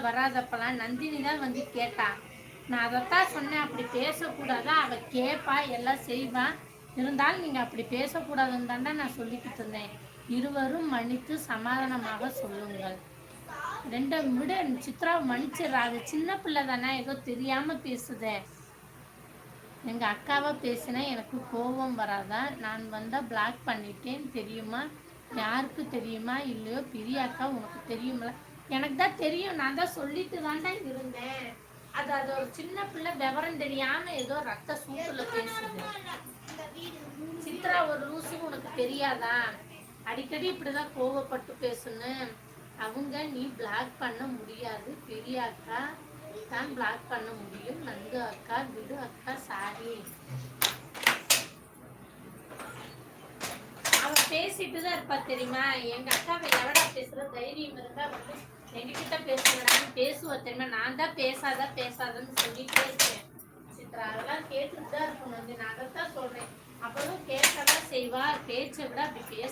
வராதப்பெல்லாம் நந்தினி தான் வந்து கேட்டா. நான் அதைத்தான் சொன்னேன், அப்படி பேசக்கூடாதா, அவள் கேட்பா, எல்லாம் செய்வா, இருந்தாலும் நீங்கள் அப்படி பேசக்கூடாதுன்னு தாண்டா நான் சொல்லிக்கிட்டு இருந்தேன். இருவரும் மன்னித்து சமாதானமாக சொல்லுங்கள். ரெண்டை விட சித்ராவை மன்னிச்சிடுறா, அது சின்ன பிள்ளை தானே, ஏதோ தெரியாமல் பேசுதே. எங்கள் அக்காவை பேசினா எனக்கு கோபம் வராதா? நான் வந்தால் பிளாக் பண்ணிட்டேன் தெரியுமா? யாருக்கு தெரியுமா இல்லையோ, பெரிய அக்கா உனக்கு தெரியுமில்ல? எனக்கு தான் தெரியும், நான் தான் சொல்லிட்டு தாண்டா இருந்தேன். அது ஒரு சின்ன பிள்ளை விவரம் தெரியாமல் ஏதோ ரத்த சூட்டில் பேசுது. சித்ரா ஒரு லூசு, உனக்கு தெரியாதா? அடிக்கடி இப்படிதான் கோவப்பட்டு பேசணும். அவங்க நீ பிளாக் பண்ண முடியாது, பெரிய அக்கா தான் பிளாக் பண்ண முடியும். நந்து அக்கா விடு அக்கா, சாரி. அவ பேசிட்டு தான் இருப்பா தெரியுமா? எங்க அக்காவை எவடா பேசுற தைரியம் இருந்தா வந்து எங்ககிட்ட பேசுறான்னு பேசுவா தெரியுமா? நான் தான் பேசாதன்னு சொல்லிட்டே இருக்கேன். சித்ரா அதெல்லாம் கேட்டுட்டு தான் இருக்கணும். நான் அதைத்தான் சொல்றேன். அப்பவும் கேட்கதான் செய்வா, பேச்சை விட அப்படி பேச